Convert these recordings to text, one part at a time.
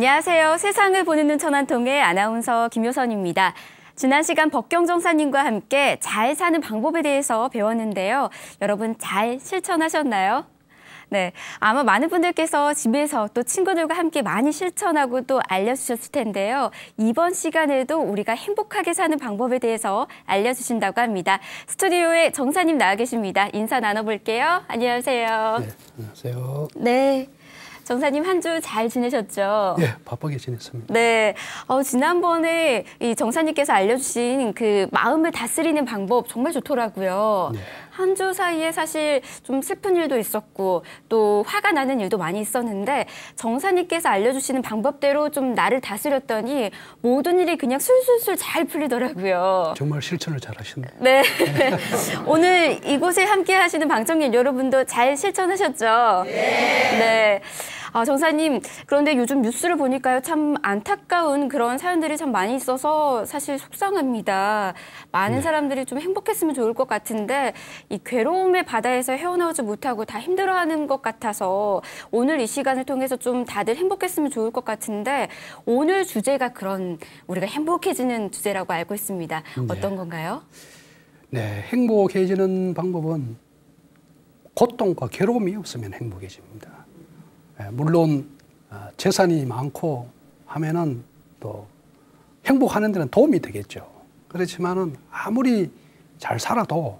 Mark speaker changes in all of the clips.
Speaker 1: 안녕하세요. 세상을 보는 눈 천안통의 아나운서 김효선입니다. 지난 시간 법경 정사님과 함께 잘 사는 방법에 대해서 배웠는데요. 여러분 잘 실천하셨나요? 네, 아마 많은 분들께서 집에서 또 친구들과 함께 많이 실천하고 또 알려주셨을 텐데요. 이번 시간에도 우리가 행복하게 사는 방법에 대해서 알려주신다고 합니다. 스튜디오에 정사님 나와 계십니다. 인사 나눠볼게요. 안녕하세요.
Speaker 2: 네, 안녕하세요.
Speaker 1: 네. 정사님 한 주 잘 지내셨죠?
Speaker 2: 네, 바쁘게 지냈습니다.
Speaker 1: 네, 지난번에 이 정사님께서 알려주신 그 마음을 다스리는 방법 정말 좋더라고요.
Speaker 2: 네.
Speaker 1: 한 주 사이에 사실 좀 슬픈 일도 있었고 또 화가 나는 일도 많이 있었는데 정사님께서 알려주시는 방법대로 좀 나를 다스렸더니 모든 일이 그냥 술술술 잘 풀리더라고요.
Speaker 2: 정말 실천을 잘 하시네요.
Speaker 1: 네. 오늘 이곳에 함께 하시는 방청객 여러분도 잘 실천하셨죠? 네. 네. 정사님, 그런데 요즘 뉴스를 보니까요, 참 안타까운 그런 사연들이 참 많이 있어서 사실 속상합니다. 많은 사람들이 좀 행복했으면 좋을 것 같은데 이 괴로움의 바다에서 헤어나오지 못하고 다 힘들어하는 것 같아서 오늘 이 시간을 통해서 좀 다들 행복했으면 좋을 것 같은데 오늘 주제가 그런 우리가 행복해지는 주제라고 알고 있습니다. 어떤 건가요?
Speaker 2: 네, 행복해지는 방법은 고통과 괴로움이 없으면 행복해집니다. 물론 재산이 많고 하면은 또 행복하는 데는 도움이 되겠죠. 그렇지만은 아무리 잘 살아도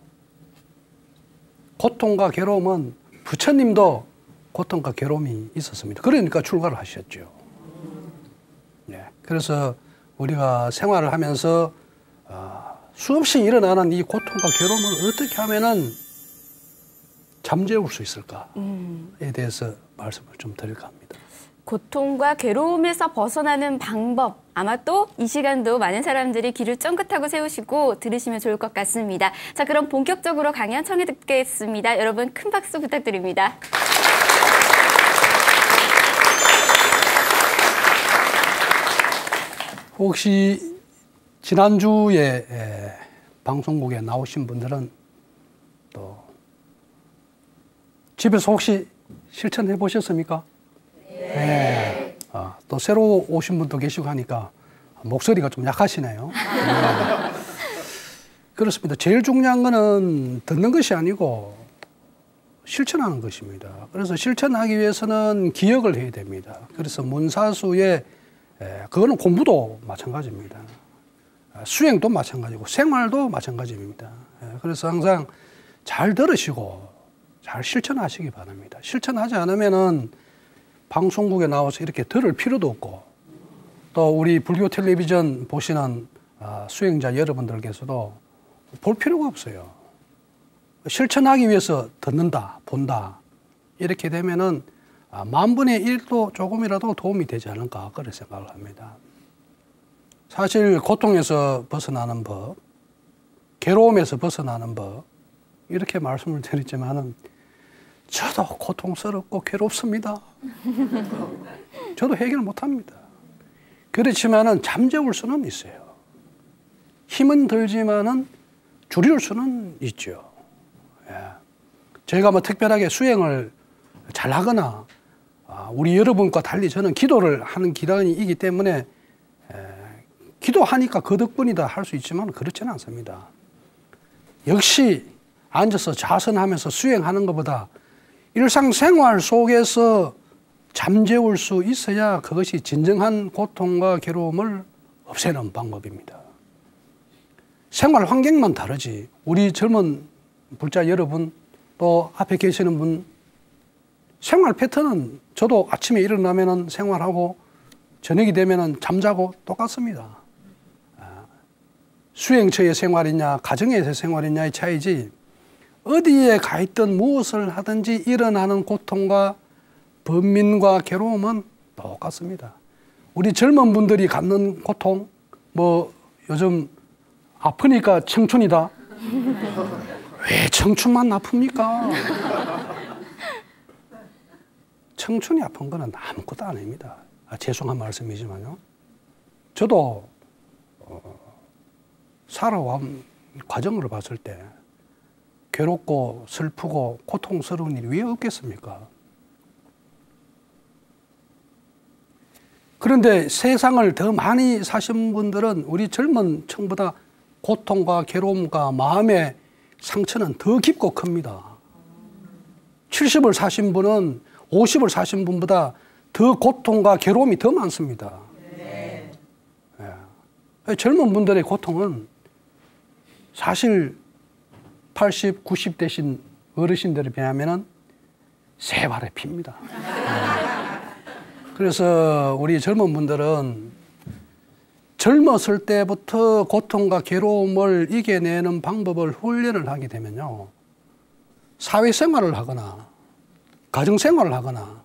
Speaker 2: 고통과 괴로움은 부처님도 고통과 괴로움이 있었습니다. 그러니까 출가를 하셨죠. 네, 그래서 우리가 생활을 하면서 수없이 일어나는 이 고통과 괴로움을 어떻게 하면은 잠재울 수 있을까에 대해서 말씀을 좀 드릴까 합니다.
Speaker 1: 고통과 괴로움에서 벗어나는 방법, 아마 또 이 시간도 많은 사람들이 귀를 쫑긋하고 세우시고 들으시면 좋을 것 같습니다. 자, 그럼 본격적으로 강연 청해 듣겠습니다. 여러분 큰 박수 부탁드립니다.
Speaker 2: 혹시 지난주에 방송국에 나오신 분들은 또 집에서 혹시 실천해 보셨습니까? 네. 또 새로 오신 분도 계시고 하니까 목소리가 좀 약하시네요. 네. 그렇습니다. 제일 중요한 거는 듣는 것이 아니고 실천하는 것입니다. 그래서 실천하기 위해서는 기억을 해야 됩니다. 그래서 문사수에 그거는 공부도 마찬가지입니다. 수행도 마찬가지고 생활도 마찬가지입니다. 그래서 항상 잘 들으시고 잘 실천하시기 바랍니다. 실천하지 않으면은 방송국에 나와서 이렇게 들을 필요도 없고 또 우리 불교 텔레비전 보시는 수행자 여러분들께서도 볼 필요가 없어요. 실천하기 위해서 듣는다, 본다 이렇게 되면은 10,000분의 1도 조금이라도 도움이 되지 않을까 그런 생각을 합니다. 사실 고통에서 벗어나는 법, 괴로움에서 벗어나는 법 이렇게 말씀을 드렸지만은 저도 고통스럽고 괴롭습니다. 저도 해결 못합니다. 그렇지만은 잠재울 수는 있어요. 힘은 들지만은 줄일 수는 있죠. 저희가 뭐 특별하게 수행을 잘하거나 우리 여러분과 달리 저는 기도를 하는 기간이기 때문에 기도하니까 그 덕분이다 할 수 있지만 그렇지는 않습니다. 역시 앉아서 자선하면서 수행하는 것보다 일상생활 속에서 잠재울 수 있어야 그것이 진정한 고통과 괴로움을 없애는 방법입니다. 생활 환경만 다르지 우리 젊은 불자 여러분 또 앞에 계시는 분 생활 패턴은 저도 아침에 일어나면 생활하고 저녁이 되면 잠자고 똑같습니다. 수행처의 생활이냐 가정에서의 생활이냐의 차이지 어디에 가 있든 무엇을 하든지 일어나는 고통과 번민과 괴로움은 똑같습니다. 우리 젊은 분들이 갖는 고통, 뭐 요즘 아프니까 청춘이다. 왜 청춘만 아픕니까? 청춘이 아픈 거는 아무것도 아닙니다. 죄송한 말씀이지만요. 저도 살아온 과정을 봤을 때 괴롭고 슬프고 고통스러운 일이 왜 없겠습니까? 그런데 세상을 더 많이 사신 분들은 우리 젊은 층보다 고통과 괴로움과 마음의 상처는 더 깊고 큽니다. 70을 사신 분은 50을 사신 분보다 더 고통과 괴로움이 더 많습니다. 네. 네. 젊은 분들의 고통은 사실 80, 90 되신 어르신들에 비하면 세 발의 피입니다. 그래서 우리 젊은 분들은 젊었을 때부터 고통과 괴로움을 이겨내는 방법을 훈련을 하게 되면요, 사회생활을 하거나 가정생활을 하거나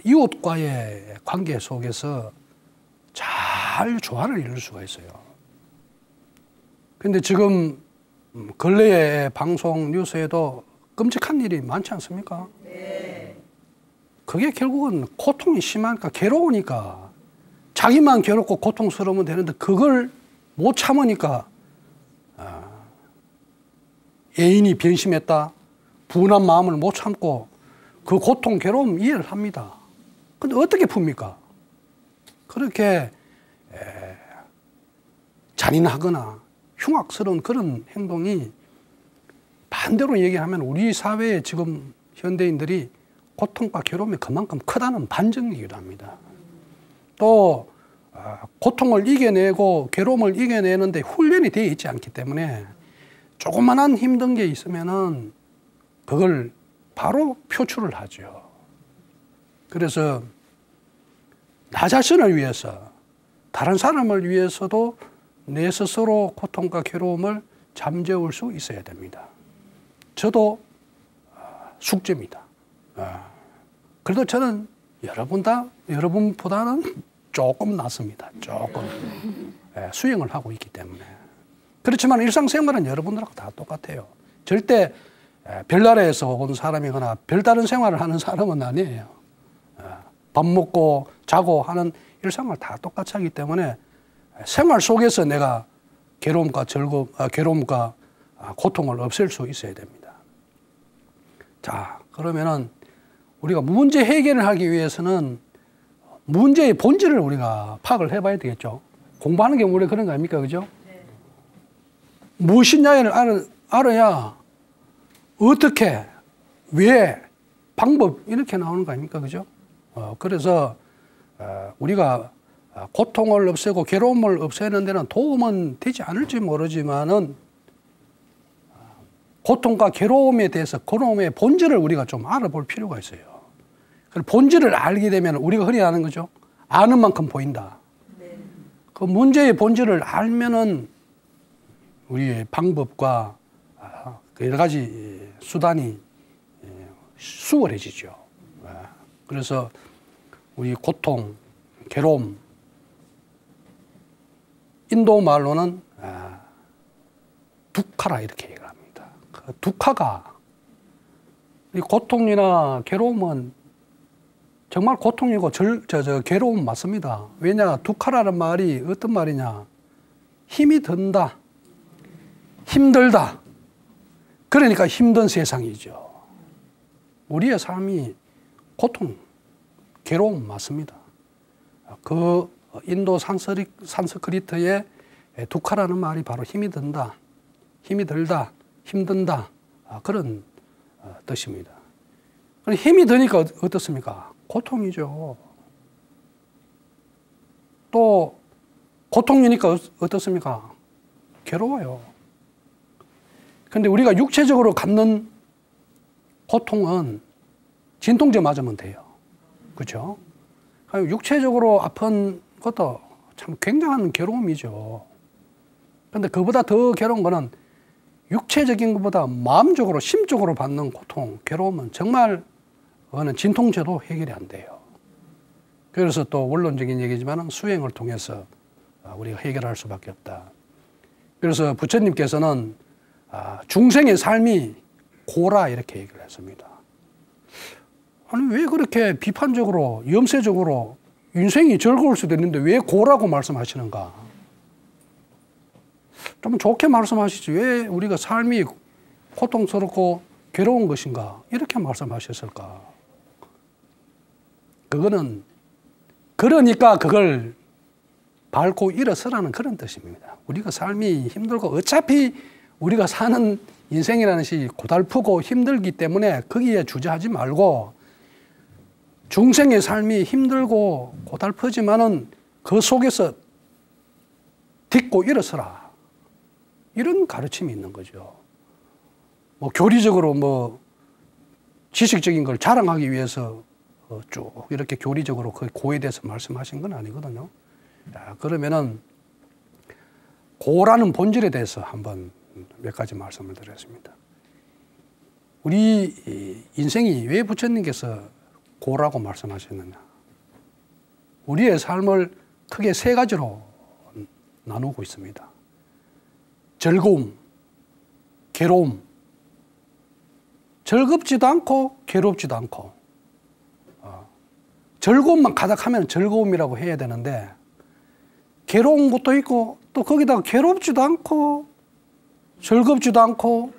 Speaker 2: 이웃과의 관계 속에서 잘 조화를 이룰 수가 있어요. 그런데 지금 근래에 방송 뉴스에도 끔찍한 일이 많지 않습니까? 네. 그게 결국은 고통이 심하니까, 괴로우니까, 자기만 괴롭고 고통스러우면 되는데 그걸 못 참으니까 애인이 변심했다, 분한 마음을 못 참고 그 고통, 괴로움 이해를 합니다. 근데 어떻게 풉니까? 그렇게 잔인하거나 흉악스러운 그런 행동이, 반대로 얘기하면 우리 사회의 지금 현대인들이 고통과 괴로움이 그만큼 크다는 반증이기도 합니다. 또 고통을 이겨내고 괴로움을 이겨내는데 훈련이 되어 있지 않기 때문에 조그만한 힘든 게 있으면은 그걸 바로 표출을 하죠. 그래서 나 자신을 위해서, 다른 사람을 위해서도 내 스스로 고통과 괴로움을 잠재울 수 있어야 됩니다. 저도 숙제입니다. 그래도 저는 여러분보다는 조금 낫습니다. 조금. 수행을 하고 있기 때문에. 그렇지만 일상생활은 여러분들하고 다 똑같아요. 절대 별나라에서 온 사람이거나 별다른 생활을 하는 사람은 아니에요. 밥 먹고 자고 하는 일상을 다 똑같이 하기 때문에 생활 속에서 내가 괴로움과 고통을 없앨 수 있어야 됩니다. 자, 그러면은 우리가 문제 해결을 하기 위해서는 문제의 본질을 우리가 파악을 해봐야 되겠죠. 공부하는 게 원래 그런 거 아닙니까? 그죠? 네. 무엇이냐를 알아야 어떻게, 왜, 방법 이렇게 나오는 거 아닙니까? 그죠? 그래서 우리가 고통을 없애고 괴로움을 없애는 데는 도움은 되지 않을지 모르지만은 고통과 괴로움에 대해서 괴로움의 본질을 우리가 좀 알아볼 필요가 있어요. 본질을 알게 되면 우리가 흔히 아는 거죠. 아는 만큼 보인다. 네. 그 문제의 본질을 알면은 우리의 방법과 여러 가지 수단이 수월해지죠. 그래서 우리 고통, 괴로움, 인도 말로는 두카라 이렇게 얘기를 합니다. 그 두카가, 이 고통이나 괴로움은 정말 고통이고 괴로움 맞습니다. 왜냐, 두카라는 말이 어떤 말이냐, 힘이 든다, 힘들다, 그러니까 힘든 세상이죠. 우리의 삶이 고통, 괴로움 맞습니다. 그 인도 산스크리트의 두카라는 말이 바로 힘이 든다, 힘이 들다, 힘든다, 그런 뜻입니다. 힘이 드니까 어떻습니까? 고통이죠. 또 고통이니까 어떻습니까? 괴로워요. 근데 우리가 육체적으로 갖는 고통은 진통제 맞으면 돼요. 그렇죠? 육체적으로 아픈 것도 참 굉장한 괴로움이죠. 근데 그보다 더 괴로운 거는 육체적인 것보다 마음적으로, 심적으로 받는 고통, 괴로움은 정말 그거는 진통제도 해결이 안 돼요. 그래서 또 원론적인 얘기지만 수행을 통해서 우리가 해결할 수밖에 없다. 그래서 부처님께서는 중생의 삶이 고라 이렇게 얘기를 했습니다. 아니, 왜 그렇게 비판적으로, 염세적으로 인생이 즐거울 수도 있는데 왜 고라고 말씀하시는가? 좀 좋게 말씀하시지. 왜 우리가 삶이 고통스럽고 괴로운 것인가? 이렇게 말씀하셨을까? 그거는 그러니까 그걸 밟고 일어서라는 그런 뜻입니다. 우리가 삶이 힘들고 어차피 우리가 사는 인생이라는 것이 고달프고 힘들기 때문에 거기에 주저하지 말고 중생의 삶이 힘들고 고달프지만은 그 속에서 딛고 일어서라. 이런 가르침이 있는 거죠. 뭐 교리적으로 뭐 지식적인 걸 자랑하기 위해서 쭉 이렇게 교리적으로 그 고에 대해서 말씀하신 건 아니거든요. 자, 그러면은 고라는 본질에 대해서 한번 몇 가지 말씀을 드렸습니다. 우리 인생이 왜 부처님께서 고라고 말씀하셨느냐? 우리의 삶을 크게 세 가지로 나누고 있습니다. 즐거움, 괴로움. 즐겁지도 않고 괴롭지도 않고. 즐거움만 가득하면 즐거움이라고 해야 되는데 괴로운 것도 있고 또 거기다가 괴롭지도 않고 즐겁지도 않고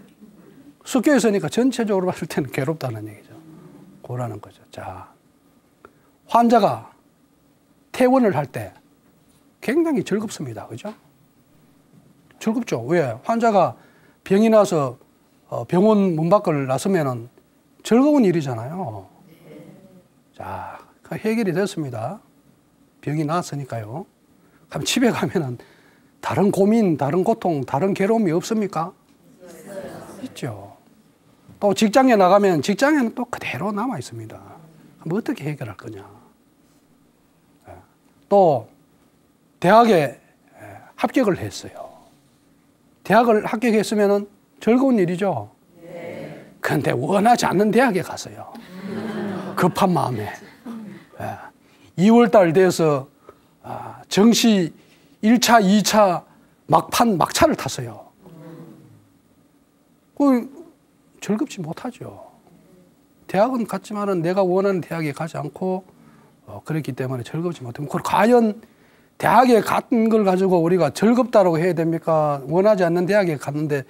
Speaker 2: 섞여 있으니까 전체적으로 봤을 때는 괴롭다는 얘기죠. 고라는 거죠. 자, 환자가 퇴원을 할 때 굉장히 즐겁습니다. 그죠? 즐겁죠. 왜? 환자가 병이 나서 병원 문 밖을 나서면은 즐거운 일이잖아요. 자, 해결이 됐습니다. 병이 나았으니까요. 그럼 집에 가면은 다른 고민, 다른 고통, 다른 괴로움이 없습니까? 있죠. 또 직장에 나가면 직장에는 또 그대로 남아 있습니다. 그럼 어떻게 해결할 거냐? 또 대학에 합격을 했어요. 대학을 합격했으면은 즐거운 일이죠. 그런데 원하지 않는 대학에 갔어요. 급한 마음에. 2월 달 돼서 정시 1차, 2차 막차를 탔어요. 즐겁지 못하죠. 대학은 갔지만은 내가 원하는 대학에 가지 않고 그랬기 때문에 즐겁지 못하면 그걸 과연 대학에 간 걸 가지고 우리가 즐겁다고 해야 됩니까? 원하지 않는 대학에 갔는데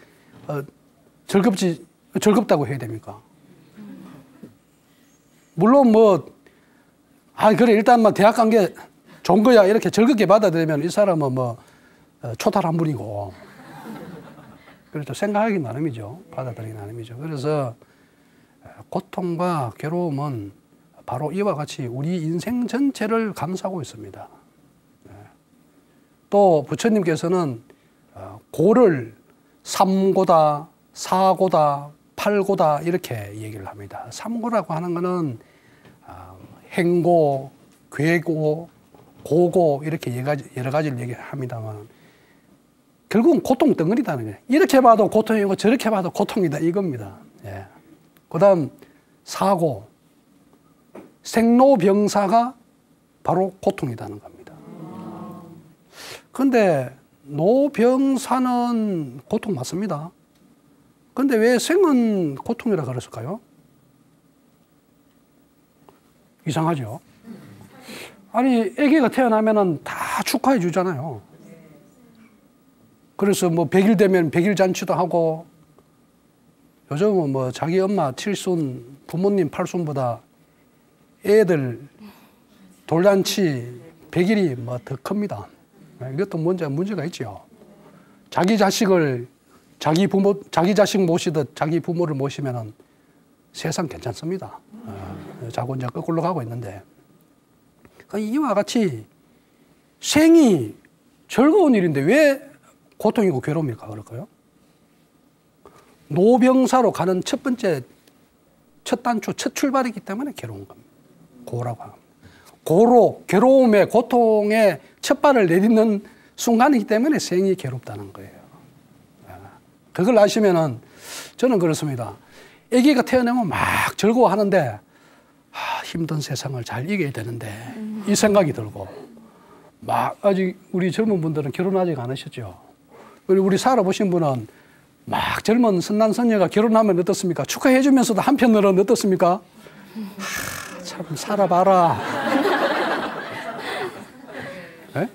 Speaker 2: 즐겁다고 해야 됩니까? 물론 그래 일단 대학 간 게 좋은 거야 이렇게 즐겁게 받아들이면 이 사람은 초탈한 분이고 그렇죠. 생각하기 나름이죠. 받아들이기 나름이죠. 그래서 고통과 괴로움은 바로 이와 같이 우리 인생 전체를 감싸고 있습니다. 또 부처님께서는 고를 삼고다, 사고다, 팔고다 이렇게 얘기를 합니다. 삼고라고 하는 것은 행고, 괴고, 고고 이렇게 여러 가지를 얘기합니다만 결국은 고통 덩어리다는 거예요. 이렇게 봐도 고통이고 저렇게 봐도 고통이다 이겁니다. 예. 그다음 사고, 생로병사가 바로 고통이라는 겁니다. 그런데 노병사는 고통 맞습니다. 그런데 왜 생은 고통이라 그랬을까요? 이상하죠? 아니, 아기가 태어나면은 다 축하해 주잖아요. 그래서 100일 되면 100일 잔치도 하고, 요즘은 자기 엄마 7순, 부모님 8순보다 애들 돌잔치 100일이 더 큽니다. 이것도 문제가 있죠. 자기 자식을 자기 자식 모시듯 자기 부모를 모시면은 세상 괜찮습니다. 자꾸 이제 거꾸로 가고 있는데. 이와 같이 생이 즐거운 일인데 왜 고통이고 괴로움일까 그럴까요? 노병사로 가는 첫 번째, 첫 단추, 첫 출발이기 때문에 괴로운 겁니다. 고라고 합니다. 고로, 괴로움의, 고통의 첫 발을 내딛는 순간이기 때문에 생이 괴롭다는 거예요. 그걸 아시면은 저는 그렇습니다. 아기가 태어나면 막 즐거워하는데 힘든 세상을 잘 이겨야 되는데 이 생각이 들고 아직 우리 젊은 분들은 결혼 아직 안 하셨죠? 그리고 우리 살아보신 분은 막 젊은 선남선녀가 결혼하면 어떻습니까? 축하해 주면서도 한편으로는 어떻습니까? 참 살아봐라. 네?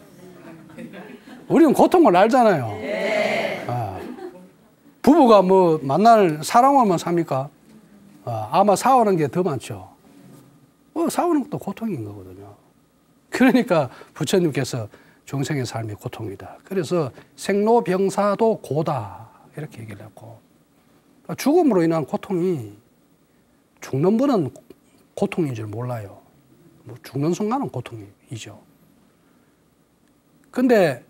Speaker 2: 우리는 고통을 알잖아요. 부부가 만날 사랑하면 삽니까? 아마 싸우는 게 더 많죠. 싸우는 것도 고통인 거거든요. 그러니까 부처님께서 중생의 삶이 고통이다. 그래서 생로병사도 고다 이렇게 얘기를 했고, 죽음으로 인한 고통이 죽는 분은 고통인 줄 몰라요. 뭐 죽는 순간은 고통이죠. 근데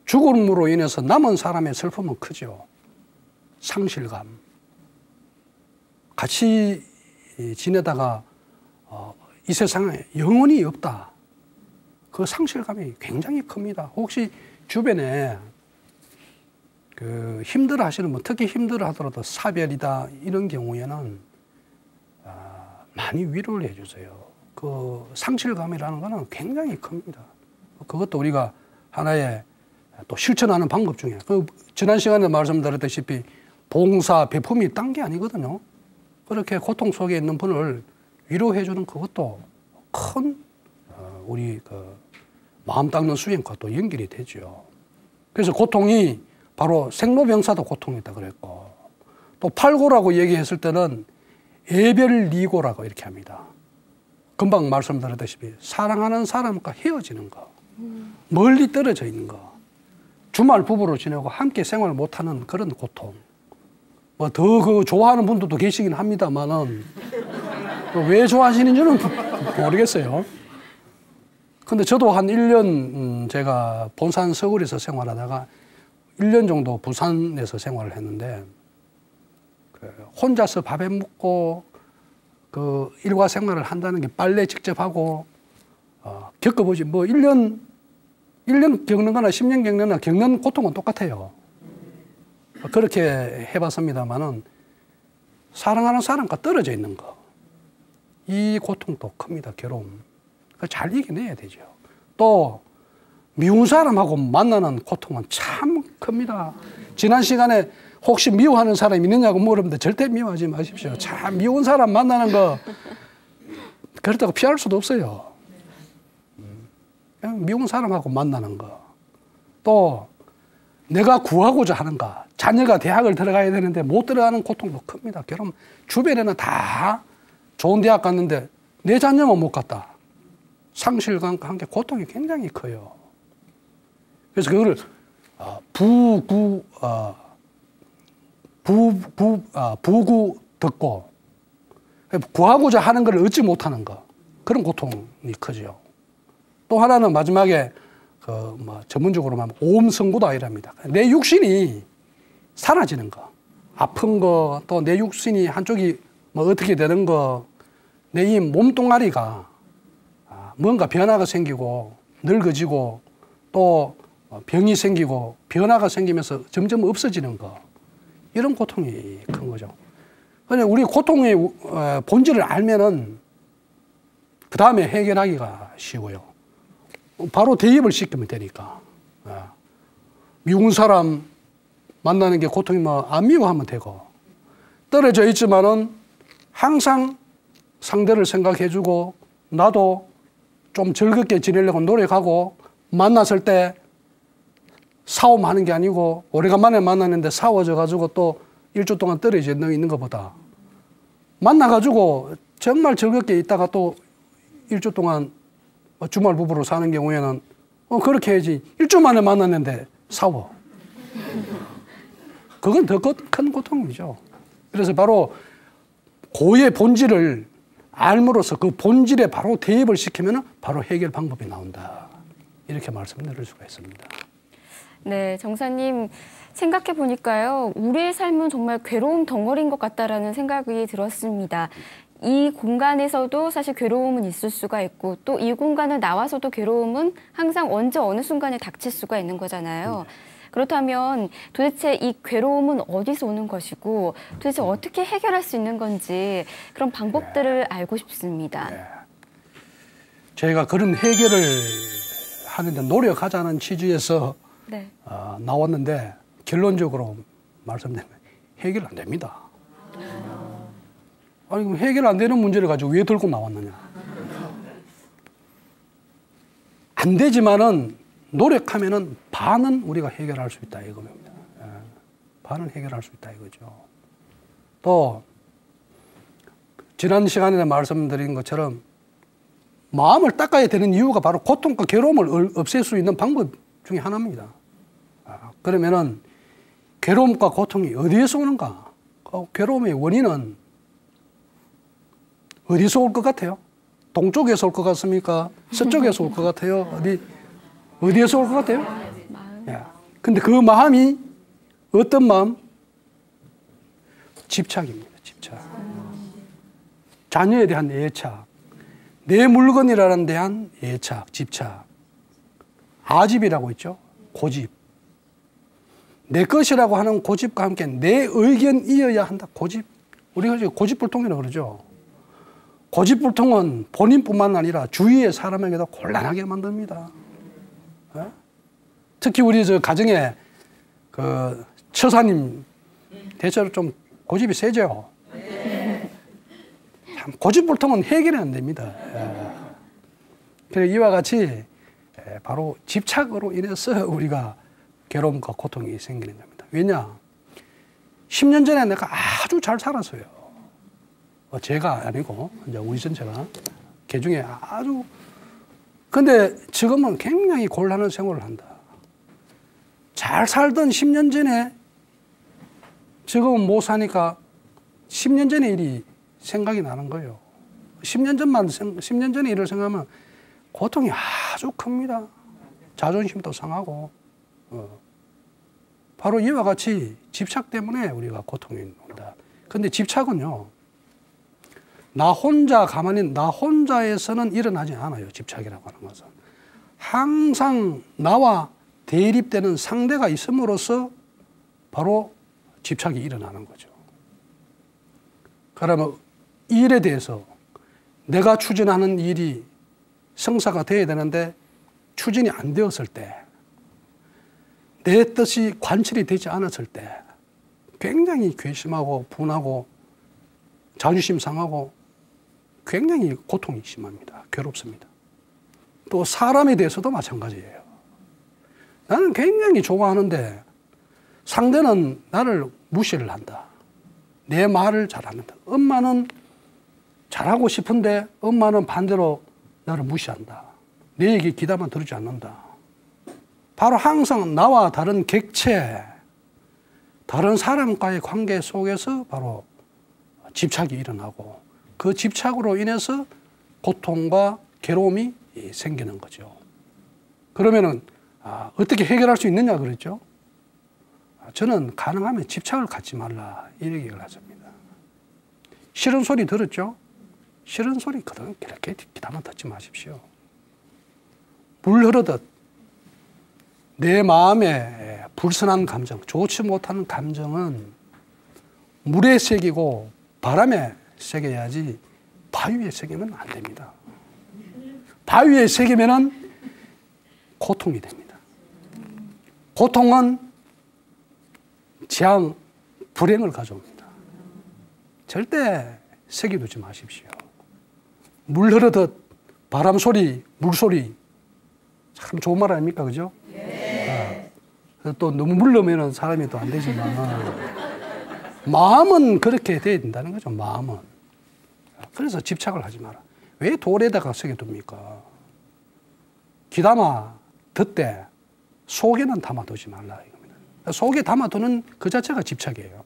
Speaker 2: 죽음으로 인해서 남은 사람의 슬픔은 크죠. 상실감. 같이 지내다가 이 세상에 영원히 없다. 그 상실감이 굉장히 큽니다. 혹시 주변에 그 힘들어 하시는 분, 특히 힘들어 하더라도 사별이다 이런 경우에는 많이 위로를 해주세요. 그 상실감이라는 거는 굉장히 큽니다. 그것도 우리가 하나의 또 실천하는 방법 중에, 그 지난 시간에 말씀드렸다시피 봉사, 배품이 딴 게 아니거든요. 그렇게 고통 속에 있는 분을 위로해주는 그것도 큰 우리 그 마음 닦는 수행과 또 연결이 되죠. 그래서 고통이 바로 생로병사도 고통이다 그랬고, 또 팔고라고 얘기했을 때는 애별리고라고 이렇게 합니다. 금방 말씀드렸다시피 사랑하는 사람과 헤어지는 거, 멀리 떨어져 있는 거, 주말 부부로 지내고 함께 생활 못하는 그런 고통. 뭐 더 그 좋아하는 분들도 계시긴 합니다만은 왜 좋아하시는지는 모르겠어요. 근데 저도 한 1년 제가 본산 서울에서 생활하다가 1년 정도 부산에서 생활을 했는데, 혼자서 밥해 먹고 그 일과 생활을 한다는 게 빨래 직접 하고 겪어보지, 뭐 1년 겪는 거나 10년 겪는 거나 겪는 고통은 똑같아요. 그렇게 해봤습니다만은 사랑하는 사람과 떨어져 있는 거, 이 고통도 큽니다. 괴로움. 잘 이겨내야 되죠. 또 미운 사람하고 만나는 고통은 참 큽니다. 지난 시간에 혹시 미워하는 사람이 있느냐고 물었는데 절대 미워하지 마십시오. 참 미운 사람 만나는 거 그렇다고 피할 수도 없어요. 그냥 미운 사람하고 만나는 거. 또 내가 구하고자 하는 거. 자녀가 대학을 들어가야 되는데 못 들어가는 고통도 큽니다. 결혼 주변에는 다 좋은 대학 갔는데 내 자녀만 못 갔다. 상실감과 함께 고통이 굉장히 커요. 그래서 그거를 부구 듣고 구하고자 하는 걸 얻지 못하는 거, 그런 고통이 크죠. 또 하나는 마지막에 전문적으로 말하면 오음성구다 이랍니다. 내 육신이 사라지는 거, 아픈 거, 또 내 육신이 한쪽이 뭐 어떻게 되는 거, 내 이 몸뚱아리가 뭔가 변화가 생기고 늙어지고 또 병이 생기고 변화가 생기면서 점점 없어지는 거, 이런 고통이 큰 거죠. 그냥 우리 고통의 본질을 알면은 그 다음에 해결하기가 쉬워요. 바로 대입을 시키면 되니까. 미운 사람 만나는 게 고통이 뭐 안 미워하면 되고, 떨어져 있지만은 항상 상대를 생각해주고 나도 좀 즐겁게 지내려고 노력하고, 만났을 때 싸움하는 게 아니고 오래간만에 만났는데 싸워져가지고 또 일주 동안 떨어져 있는 것보다 만나가지고 정말 즐겁게 있다가 또 일주 동안 주말 부부로 사는 경우에는 그렇게 해야지. 일주 만에 만났는데 싸워. 그건 더 큰 고통이죠. 그래서 바로 고의 본질을 알므로써 그 본질에 바로 대입을 시키면 바로 해결 방법이 나온다. 이렇게 말씀드릴 수가 있습니다.
Speaker 1: 네, 정사님 생각해 보니까요, 우리의 삶은 정말 괴로움 덩어리인 것 같다라는 생각이 들었습니다. 이 공간에서도 사실 괴로움은 있을 수가 있고, 또 이 공간을 나와서도 괴로움은 항상 언제 어느 순간에 닥칠 수가 있는 거잖아요. 그렇다면 도대체 이 괴로움은 어디서 오는 것이고 도대체 어떻게 해결할 수 있는 건지 그런 방법들을 알고 싶습니다.
Speaker 2: 저희가 그런 해결을 하는데 노력하자는 취지에서 나왔는데, 결론적으로 말씀드리면 해결 안 됩니다. 아니, 그럼 해결 안 되는 문제를 가지고 왜 들고 나왔느냐. 안 되지만은 노력하면은 반은 우리가 해결할 수 있다 이겁니다. 반은 해결할 수 있다 이거죠. 또 지난 시간에 말씀드린 것처럼 마음을 닦아야 되는 이유가 바로 고통과 괴로움을 없앨 수 있는 방법 중에 하나입니다. 그러면은 괴로움과 고통이 어디에서 오는가? 괴로움의 원인은 어디서 올 것 같아요? 동쪽에서 올 것 같습니까? 서쪽에서 올 것 같아요? 어디에서 올 것 같아요? 근데 그 마음이 어떤 마음? 집착입니다. 집착. 자녀에 대한 애착. 내 물건이라는 데 대한 애착, 집착. 아집이라고 있죠. 고집. 내 것이라고 하는 고집과 함께 내 의견이어야 한다. 고집. 우리가 이제 고집불통이라고 그러죠. 고집불통은 본인뿐만 아니라 주위의 사람에게도 곤란하게 만듭니다. 특히 우리 저 가정에 그 처사님 대체로 좀 고집이 세죠. 참 고집불통은 해결이 안 됩니다. 그래서 이와 같이 바로 집착으로 인해서 우리가 괴로움과 고통이 생기는 겁니다. 왜냐? 10년 전에 내가 아주 잘 살았어요. 제가 아니고 이제 우리 전체가 개중에 아주. 근데 지금은 굉장히 곤란한 생활을 한다. 잘 살던 10년 전에 지금은 못 사니까 10년 전의 일이 생각이 나는 거예요. 10년 전의 일을 생각하면 고통이 아주 큽니다. 자존심도 상하고. 바로 이와 같이 집착 때문에 우리가 고통이 온다. 근데 집착은요, 나 혼자에서는 일어나지 않아요. 집착이라고 하는 것은. 항상 나와 대립되는 상대가 있음으로써 바로 집착이 일어나는 거죠. 그러면 이 일에 대해서 내가 추진하는 일이 성사가 되어야 되는데 추진이 안 되었을 때, 내 뜻이 관철이 되지 않았을 때 굉장히 괘씸하고 분하고 자존심 상하고 굉장히 고통이 심합니다. 괴롭습니다. 또 사람에 대해서도 마찬가지예요. 나는 굉장히 좋아하는데 상대는 나를 무시를 한다. 내 말을 잘 안 한다. 엄마는 잘하고 싶은데 엄마는 반대로 나를 무시한다. 내 얘기 귀담아 들지 않는다. 바로 항상 나와 다른 객체, 다른 사람과의 관계 속에서 바로 집착이 일어나고 그 집착으로 인해서 고통과 괴로움이 생기는 거죠. 그러면은 어떻게 해결할 수 있느냐 그랬죠? 저는 가능하면 집착을 갖지 말라 이 얘기를 했습니다. 싫은 소리 들었죠? 싫은 소리 그렇게 귀담아 듣지 마십시오. 물 흐르듯 내 마음에 불선한 감정, 좋지 못한 감정은 물에 새기고 바람에 새겨야지 바위에 새기면 안 됩니다. 바위에 새기면은 고통이 됩니다. 고통은 재앙, 불행을 가져옵니다. 절대 새겨두지 마십시오. 물 흐르듯 바람 소리, 물 소리 참 좋은 말 아닙니까, 그죠? 또 너무 물르면 사람이 또 안 되지만 마음은 그렇게 돼야 된다는 거죠. 마음은. 그래서 집착을 하지 마라. 왜 돌에다가 새겨둡니까? 귀담아 듣되 속에는 담아두지 말라 이겁니다. 속에 담아두는 그 자체가 집착이에요.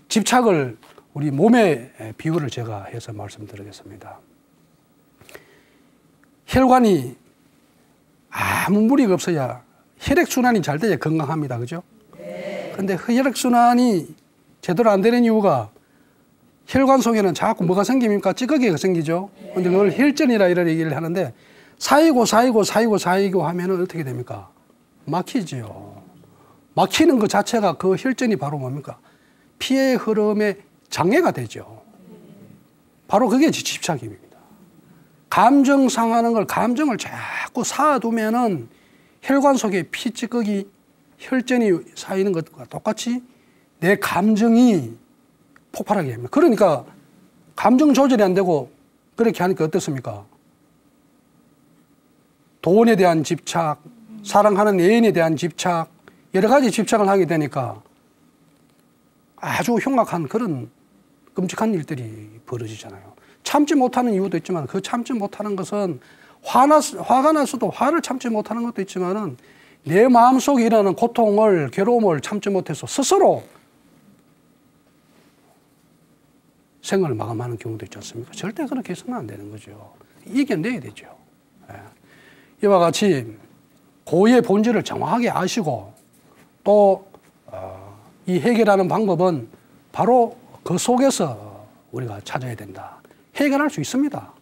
Speaker 2: 집착을 우리 몸의 비유를 제가 해서 말씀드리겠습니다. 혈관이 아무 무리가 없어야 혈액순환이 잘 돼야 건강합니다. 그죠? 근데 혈액순환이 제대로 안 되는 이유가 혈관 속에는 자꾸 뭐가 생깁니까? 찌꺼기가 생기죠? 근데 그걸 혈전이라 이런 얘기를 하는데 쌓이고 하면은 어떻게 됩니까? 막히죠. 막히는 그 자체가 그 혈전이 바로 뭡니까? 피의 흐름에 장애가 되죠. 바로 그게 집착입니다. 감정 상하는 걸 감정을 자꾸 쌓아두면은 혈관 속에 피 찌꺼기 혈전이 쌓이는 것과 똑같이 내 감정이 폭발하게 됩니다. 그러니까 감정 조절이 안 되고 그렇게 하니까 어떻습니까? 돈에 대한 집착, 사랑하는 애인에 대한 집착, 여러 가지 집착을 하게 되니까 아주 흉악한 그런 끔찍한 일들이 벌어지잖아요. 참지 못하는 이유도 있지만 그 참지 못하는 것은 화가 났어도 화를 참지 못하는 것도 있지만은 내 마음속에 일어나는 고통을, 괴로움을 참지 못해서 스스로 생을 마감하는 경우도 있지 않습니까? 절대 그렇게 해서는 안 되는 거죠. 이겨내야 되죠. 예. 이와 같이 고의의 본질을 정확하게 아시고 또 이 해결하는 방법은 바로 그 속에서 우리가 찾아야 된다. 해결할 수 있습니다.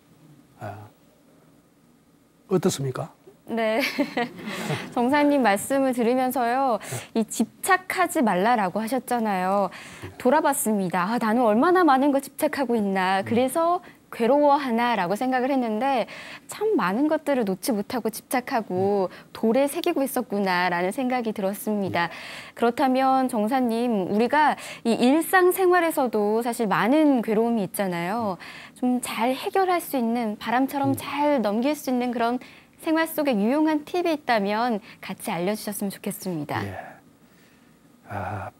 Speaker 2: 예. 어떻습니까?
Speaker 1: 네. 정사님 말씀을 들으면서요, 이 집착하지 말라라고 하셨잖아요. 돌아봤습니다. 아, 나는 얼마나 많은 거 집착하고 있나. 그래서 괴로워하나라고 생각을 했는데 참 많은 것들을 놓지 못하고 집착하고 돌에 새기고 있었구나라는 생각이 들었습니다. 그렇다면 정사님, 우리가 이 일상생활에서도 사실 많은 괴로움이 있잖아요. 좀 잘 해결할 수 있는, 바람처럼 잘 넘길 수 있는 그런 생활 속에 유용한 팁이 있다면 같이 알려주셨으면 좋겠습니다.
Speaker 2: 예.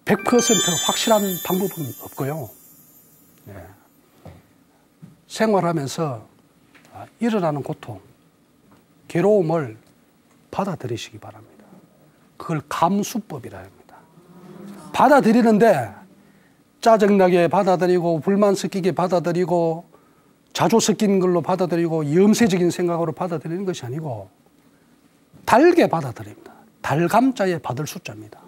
Speaker 2: 100% 확실한 방법은 없고요. 예. 생활하면서 일어나는 고통, 괴로움을 받아들이시기 바랍니다. 그걸 감수법이라 합니다. 받아들이는데 짜증나게 받아들이고 불만 섞이게 받아들이고 자조 섞인 걸로 받아들이고 염세적인 생각으로 받아들이는 것이 아니고 달게 받아들입니다. 달감자에 받을 숫자입니다.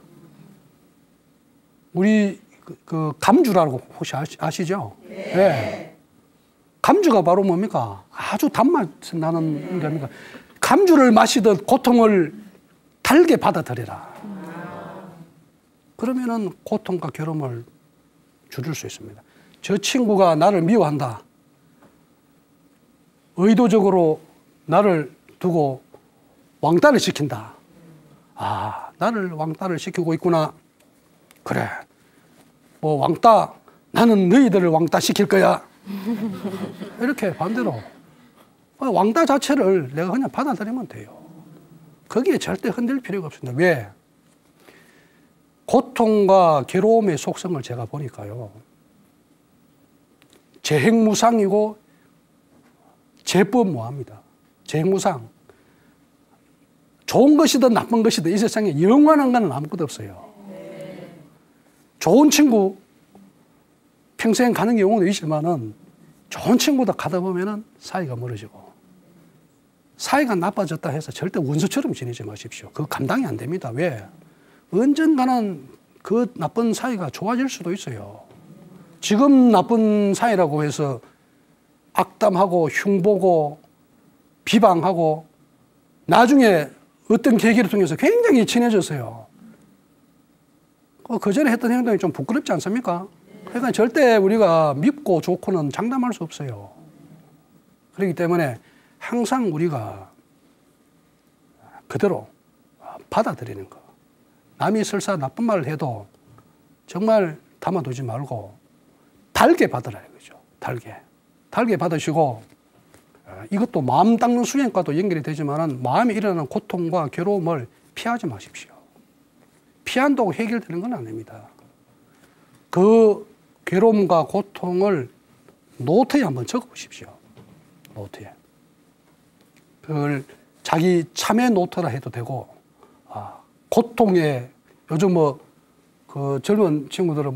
Speaker 2: 우리 그 감주라고 혹시 아시죠? 네. 네. 감주가 바로 뭡니까? 아주 단맛 나는 겁니까? 감주를 마시듯 고통을 달게 받아들여라. 그러면은 고통과 괴로움을 줄일 수 있습니다. 저 친구가 나를 미워한다. 의도적으로 나를 두고 왕따를 시킨다. 아, 나를 왕따를 시키고 있구나. 그래. 뭐 왕따, 나는 너희들을 왕따 시킬 거야. 이렇게 반대로 왕따 자체를 내가 그냥 받아들이면 돼요. 거기에 절대 흔들 필요가 없습니다. 왜? 고통과 괴로움의 속성을 제가 보니까요, 재행무상이고 재법무합니다. 재행무상. 좋은 것이든 나쁜 것이든 이 세상에 영원한 건 아무것도 없어요. 좋은 친구 평생 가는 경우도 있지만은 좋은 친구도 가다 보면은 사이가 멀어지고, 사이가 나빠졌다 해서 절대 원수처럼 지내지 마십시오. 그거 감당이 안 됩니다. 왜? 언젠가는 그 나쁜 사이가 좋아질 수도 있어요. 지금 나쁜 사이라고 해서 악담하고 흉보고 비방하고 나중에 어떤 계기를 통해서 굉장히 친해졌어요. 그 전에 했던 행동이 좀 부끄럽지 않습니까? 그러니까 절대 우리가 밉고 좋고는 장담할 수 없어요. 그렇기 때문에 항상 우리가 그대로 받아들이는 거. 남이 설사 나쁜 말을 해도 정말 담아두지 말고 달게 받으라 이거죠. 달게. 달게 받으시고, 이것도 마음 닦는 수행과도 연결이 되지만은 마음에 일어나는 고통과 괴로움을 피하지 마십시오. 피한다고 해결되는 건 아닙니다. 그 괴로움과 고통을 노트에 한번 적어보십시오. 노트에. 그걸 자기 참회 노트라 해도 되고, 고통에, 요즘 그 젊은 친구들은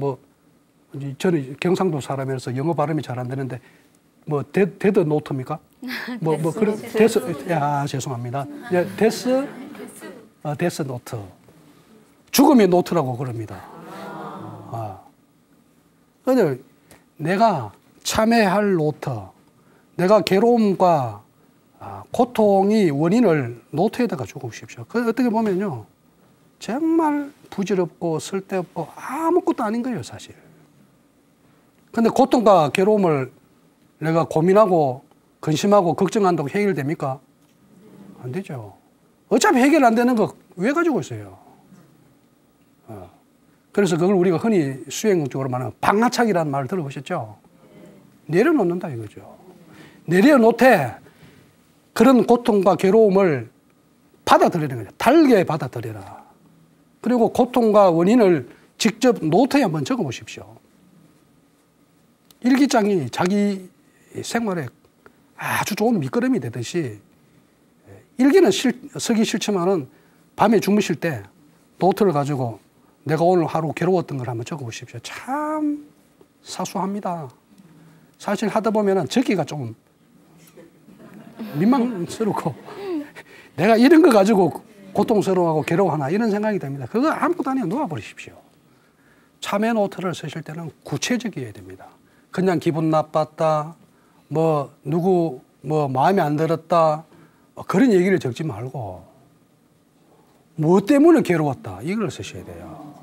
Speaker 2: 저는 경상도 사람이라서 영어 발음이 잘 안 되는데, 데드 노트입니까? 그런, 죄송합니다. 데스 노트. 죽음의 노트라고 그럽니다. 근데 내가 참회할 노트, 내가 괴로움과 고통이 원인을 노트에다가 적어보십시오. 그 어떻게 보면요, 정말 부질없고 쓸데없고 아무것도 아닌 거예요, 사실. 근데 고통과 괴로움을 내가 고민하고 근심하고 걱정한다고 해결됩니까? 안 되죠. 어차피 해결 안 되는 거 왜 가지고 있어요? 그래서 그걸 우리가 흔히 수행적으로 말하는 방아착이라는 말을 들어보셨죠? 내려놓는다 이거죠. 내려놓되 그런 고통과 괴로움을 받아들이는 거죠. 달게 받아들여라. 그리고 고통과 원인을 직접 노트에 한번 적어보십시오. 일기장이 자기 이 생활에 아주 좋은 밑거름이 되듯이 일기는 쓰기 싫지만은 밤에 주무실 때 노트를 가지고 내가 오늘 하루 괴로웠던 걸 한번 적어보십시오. 참 사소합니다. 사실 하다 보면은 적기가 좀 민망스럽고 내가 이런 거 가지고 고통스러워하고 괴로워하나 이런 생각이 듭니다. 그거 아무것도 아니고 놓아버리십시오. 참회 노트를 쓰실 때는 구체적이어야 됩니다. 그냥 기분 나빴다, 뭐 누구 뭐 마음에 안 들었다, 그런 얘기를 적지 말고 무엇 때문에 괴로웠다 이걸 쓰셔야 돼요.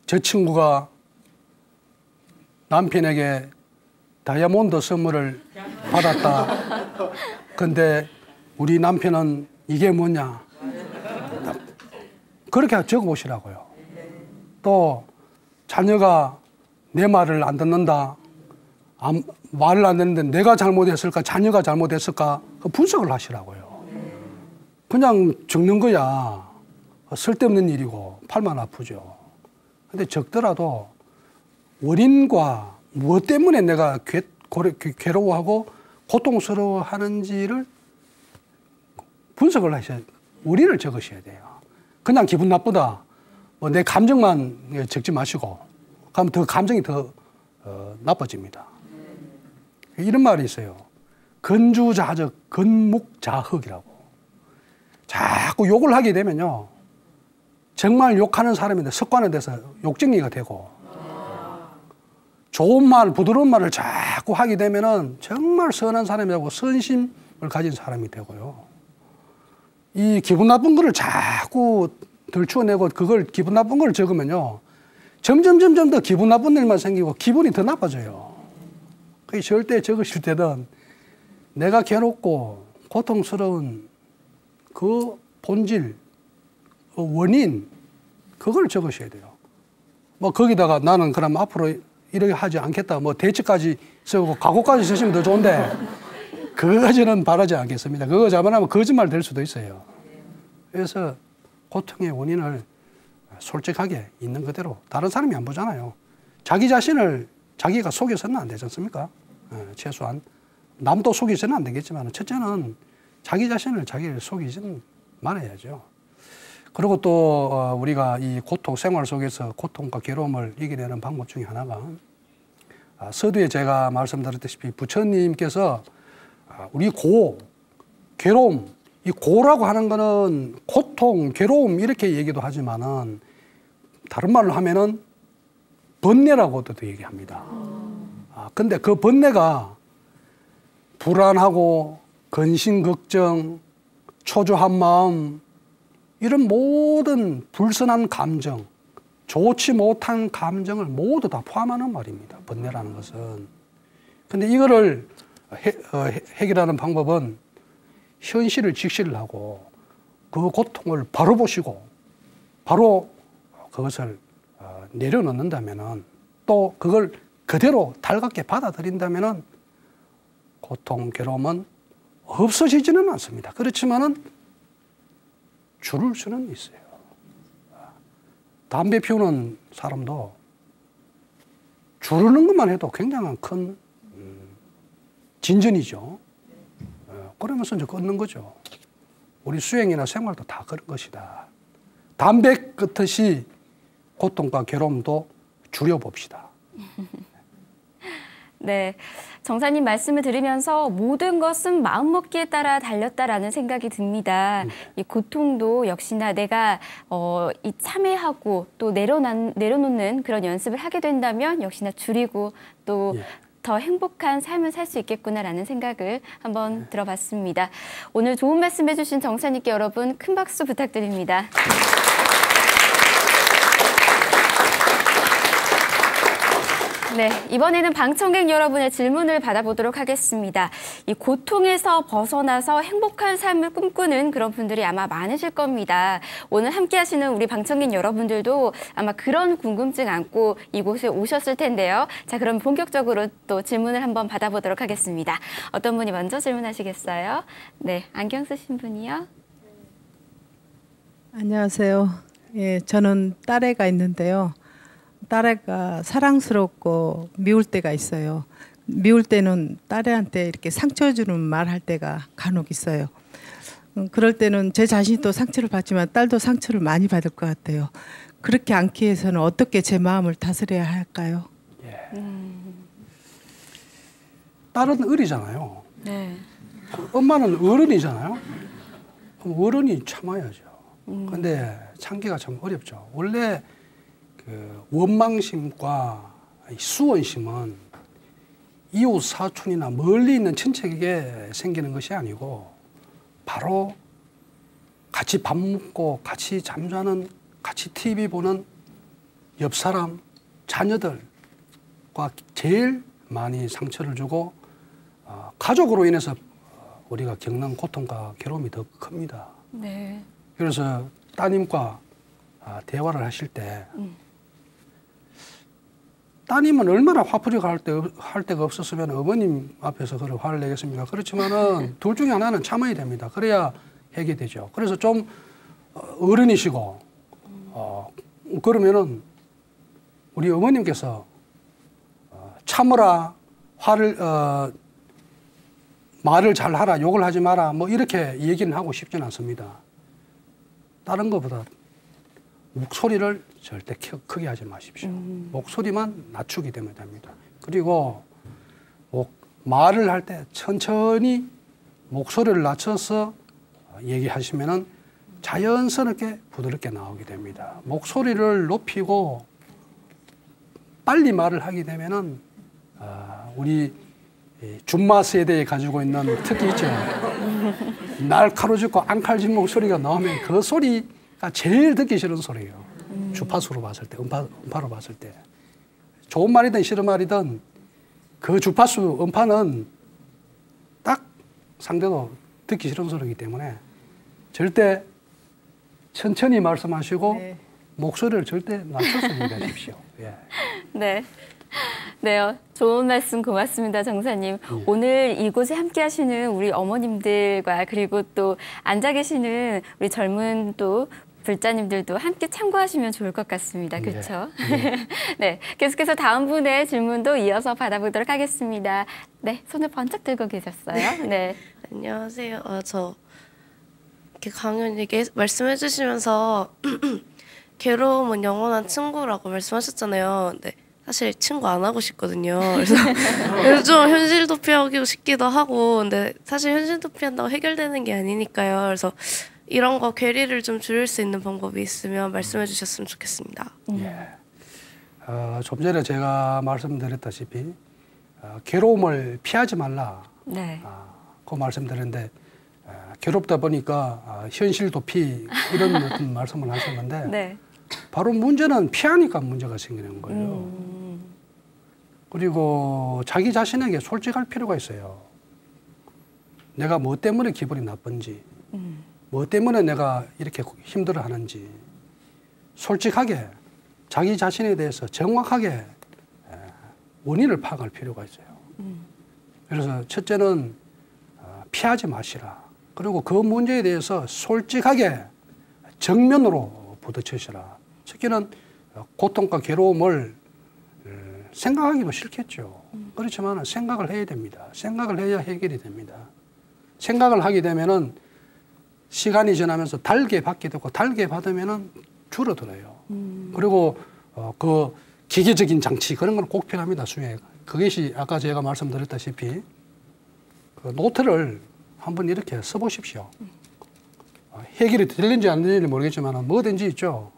Speaker 2: 저 친구가 남편에게 다이아몬드 선물을 받았다. 근데 우리 남편은 이게 뭐냐. 그렇게 적어보시라고요. 또 자녀가 내 말을 안 듣는다. 말을 안 듣는데 내가 잘못했을까 자녀가 잘못했을까 분석을 하시라고요. 그냥 적는 거야. 쓸데없는 일이고 팔만 아프죠. 근데 적더라도 원인과 무엇 때문에 내가 괴로워하고 고통스러워하는지를 분석을 하셔야 돼요. 원인을 적으셔야 돼요. 그냥 기분 나쁘다. 뭐 내 감정만 적지 마시고 그러면 더 감정이 더 나빠집니다. 이런 말이 있어요. 건주자적 건묵자흑이라고. 자꾸 욕을 하게 되면요. 정말 욕하는 사람인데 습관화돼서 욕쟁이가 되고 좋은 말, 부드러운 말을 자꾸 하게 되면은 정말 선한 사람이라고 선심을 가진 사람이 되고요. 이 기분 나쁜 거를 자꾸 들추어내고 그걸 기분 나쁜 걸 적으면요. 점점 더 기분 나쁜 일만 생기고 기분이 더 나빠져요. 그게 절대 적으실 때는 내가 괴롭고 고통스러운 그 본질, 그 원인, 그걸 적으셔야 돼요. 뭐 거기다가 나는 그럼 앞으로 이렇게 하지 않겠다. 뭐 대치까지 쓰고 각오까지 쓰시면 더 좋은데 그거까지는 바라지 않겠습니다. 그거 잘못하면 거짓말 될 수도 있어요. 그래서 고통의 원인을 솔직하게 있는 그대로 다른 사람이 안 보잖아요. 자기 자신을 자기가 속여서는 안 되지 않습니까? 최소한 남도 속이서는 안 되겠지만 첫째는 자기 자신을 자기를 속이지는 말아야죠. 그리고 또 우리가 이 고통 생활 속에서 고통과 괴로움을 이겨내는 방법 중에 하나가 서두에 제가 말씀드렸다시피 부처님께서 우리 괴로움, 이 고라고 하는 거는 고통, 괴로움 이렇게 얘기도 하지만은 다른 말로 하면은 번뇌라고도 얘기합니다. 근데 그 번뇌가 불안하고 근심 걱정, 초조한 마음 이런 모든 불선한 감정, 좋지 못한 감정을 모두 다 포함하는 말입니다. 번뇌라는 것은. 근데 이거를 해결하는 방법은 현실을 직시를 하고 그 고통을 바로 보시고 바로 그것을 내려놓는다면은 또 그걸 그대로 달갑게 받아들인다면은 고통, 괴로움은 없어지지는 않습니다. 그렇지만은 줄을 수는 있어요. 담배 피우는 사람도 줄이는 것만 해도 굉장한 큰 진전이죠. 그러면서 이제 끊는 거죠. 우리 수행이나 생활도 다 그런 것이다. 담배 끊듯이 고통과 괴로움도 줄여봅시다.
Speaker 1: 네. 정사님 말씀을 들으면서 모든 것은 마음먹기에 따라 달렸다라는 생각이 듭니다. 이 고통도 역시나 내가 이 참회하고 또 내려놓는 그런 연습을 하게 된다면 역시나 줄이고 또 더 행복한 삶을 살 수 있겠구나라는 생각을 한번 들어봤습니다. 오늘 좋은 말씀 해주신 정사님께 여러분 큰 박수 부탁드립니다. 네, 이번에는 방청객 여러분의 질문을 받아보도록 하겠습니다. 이 고통에서 벗어나서 행복한 삶을 꿈꾸는 그런 분들이 아마 많으실 겁니다. 오늘 함께 하시는 우리 방청객 여러분들도 아마 그런 궁금증 안고 이곳에 오셨을 텐데요. 자, 그럼 본격적으로 또 질문을 한번 받아보도록 하겠습니다. 어떤 분이 먼저 질문하시겠어요? 네, 안경 쓰신 분이요.
Speaker 3: 안녕하세요. 예, 저는 딸애가 있는데요. 딸애가 사랑스럽고 미울 때가 있어요. 미울 때는 딸한테 이렇게 상처 주는 말 할 때가 간혹 있어요. 그럴 때는 제 자신이 또 상처를 받지만 딸도 상처를 많이 받을 것 같아요. 그렇게 않기 위해서는 어떻게 제 마음을 다스려야 할까요?
Speaker 2: 예. 딸은 어리잖아요.
Speaker 1: 네.
Speaker 2: 엄마는 어른이잖아요. 그럼 어른이 참아야죠. 근데 참기가 참 어렵죠. 원래 그 원망심과 수원심은 이웃 사촌이나 멀리 있는 친척에게 생기는 것이 아니고 바로 같이 밥 먹고 같이 잠자는 같이 TV 보는 옆 사람 자녀들과 제일 많이 상처를 주고 가족으로 인해서 우리가 겪는 고통과 괴로움이 더 큽니다.
Speaker 1: 네.
Speaker 2: 그래서 따님과 대화를 하실 때 따님은 얼마나 화풀이가 할 데가 없었으면 어머님 앞에서 그걸 화를 내겠습니까? 그렇지만은 둘 중에 하나는 참아야 됩니다. 그래야 해결되죠. 그래서 좀 어른이시고 그러면은 우리 어머님께서 참으라, 화를 말을 잘하라, 욕을 하지 마라, 뭐 이렇게 얘기는 하고 싶지는 않습니다. 다른 것보다 목소리를 절대 크게 하지 마십시오. 목소리만 낮추게 되면 됩니다. 그리고 말을 할 때 천천히 목소리를 낮춰서 얘기하시면은 자연스럽게 부드럽게 나오게 됩니다. 목소리를 높이고 빨리 말을 하게 되면은 우리 준마 세대에 가지고 있는 특기 있죠. 날카로워지고 앙칼진 목소리가 나오면 그 소리가 제일 듣기 싫은 소리예요. 주파수로 봤을 때, 음파로 봤을 때. 좋은 말이든 싫은 말이든 그 주파수, 음파는 딱 상대도 듣기 싫은 소리이기 때문에 절대 천천히 말씀하시고
Speaker 3: 네.
Speaker 2: 목소리를 절대 낮춰서 얘기하십시오. 예.
Speaker 1: 네. 네, 좋은 말씀 고맙습니다, 정사님. 오늘 이곳에 함께 하시는 우리 어머님들과 그리고 또 앉아 계시는 우리 젊은 또 불자님들도 함께 참고하시면 좋을 것 같습니다. 그렇죠?
Speaker 2: 네.
Speaker 1: 네, 계속해서 다음 분의 질문도 이어서 받아보도록 하겠습니다. 네, 손을 번쩍 들고 계셨어요. 네.
Speaker 4: 안녕하세요. 저 이렇게 강연에게 말씀해 주시면서 괴로움은 영원한 친구라고 말씀하셨잖아요. 네. 사실 친구 안 하고 싶거든요. 그래서 좀 현실 도피하고 싶기도 하고, 근데 사실 현실 도피한다고 해결되는 게 아니니까요. 그래서 이런 거 괴리를 좀 줄일 수 있는 방법이 있으면 말씀해 주셨으면 좋겠습니다.
Speaker 2: 예. 좀 전에 제가 말씀드렸다시피 괴로움을 피하지 말라.
Speaker 1: 네.
Speaker 2: 그 말씀드렸는데 괴롭다 보니까 현실 도피 이런 어떤 말씀을 하셨는데
Speaker 1: 네.
Speaker 2: 바로 문제는 피하니까 문제가 생기는 거예요. 그리고 자기 자신에게 솔직할 필요가 있어요. 내가 뭐 때문에 기분이 나쁜지, 뭐 때문에 내가 이렇게 힘들어하는지 솔직하게 자기 자신에 대해서 정확하게 원인을 파악할 필요가 있어요. 그래서 첫째는 피하지 마시라. 그리고 그 문제에 대해서 솔직하게 정면으로 부딪히시라. 특히는 고통과 괴로움을 생각하기도 싫겠죠. 그렇지만 생각을 해야 됩니다. 생각을 해야 해결이 됩니다. 생각을 하게 되면은 시간이 지나면서 달게 받게 되고 달게 받으면은 줄어들어요. 그리고 그 기계적인 장치 그런 건 꼭 필요합니다. 수행. 그것이 아까 제가 말씀드렸다시피 그 노트를 한번 이렇게 써보십시오. 해결이 되는지 안 되는지 모르겠지만 뭐든지 있죠.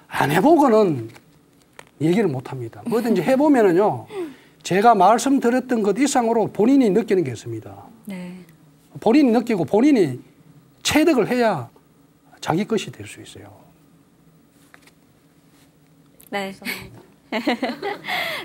Speaker 2: 안 해보고는 얘기를 못 합니다. 뭐든지 해보면은요, 제가 말씀드렸던 것 이상으로 본인이 느끼는 게 있습니다.
Speaker 1: 네.
Speaker 2: 본인이 느끼고 본인이 체득을 해야 자기 것이 될 수 있어요.
Speaker 1: 네.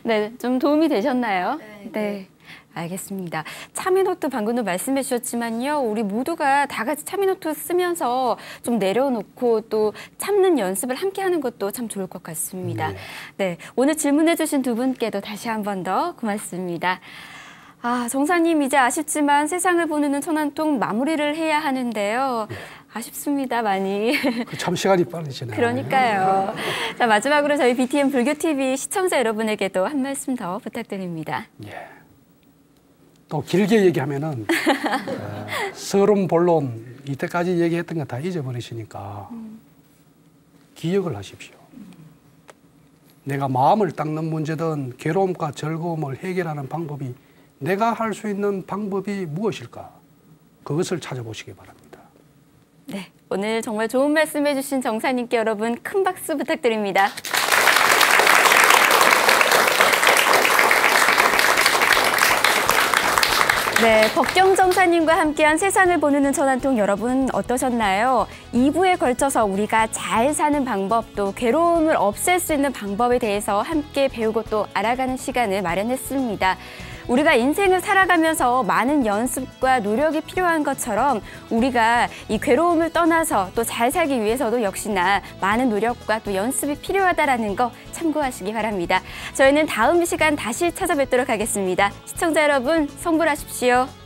Speaker 1: 네, 좀 도움이 되셨나요? 네. 알겠습니다. 참여노트 방금도 말씀해 주셨지만요. 우리 모두가 다 같이 참여노트 쓰면서 좀 내려놓고 또 참는 연습을 함께 하는 것도 참 좋을 것 같습니다. 네, 오늘 질문해 주신 두 분께도 다시 한 번 더 고맙습니다. 정사님 이제 아쉽지만 세상을 보는 천안통 마무리를 해야 하는데요. 아쉽습니다, 많이.
Speaker 2: 참 시간이 빠르시네요.
Speaker 1: 그러니까요. 자, 마지막으로 저희 BTN 불교TV 시청자 여러분에게도 한 말씀 더 부탁드립니다.
Speaker 2: 예. 또 길게 얘기하면은 서론 본론 이때까지 얘기했던 거 다 잊어버리시니까 기억을 하십시오. 내가 마음을 닦는 문제든 괴로움과 즐거움을 해결하는 방법이 내가 할 수 있는 방법이 무엇일까? 그것을 찾아보시기 바랍니다.
Speaker 1: 네, 오늘 정말 좋은 말씀 해주신 정사님께 여러분 큰 박수 부탁드립니다. 네, 덕경 정사님과 함께한 세상을 보는 눈 전한통 여러분 어떠셨나요? 2부에 걸쳐서 우리가 잘 사는 방법 또 괴로움을 없앨 수 있는 방법에 대해서 함께 배우고 또 알아가는 시간을 마련했습니다. 우리가 인생을 살아가면서 많은 연습과 노력이 필요한 것처럼 우리가 이 괴로움을 떠나서 또 잘 살기 위해서도 역시나 많은 노력과 또 연습이 필요하다는 거 참고하시기 바랍니다. 저희는 다음 시간 다시 찾아뵙도록 하겠습니다. 시청자 여러분, 성불하십시오.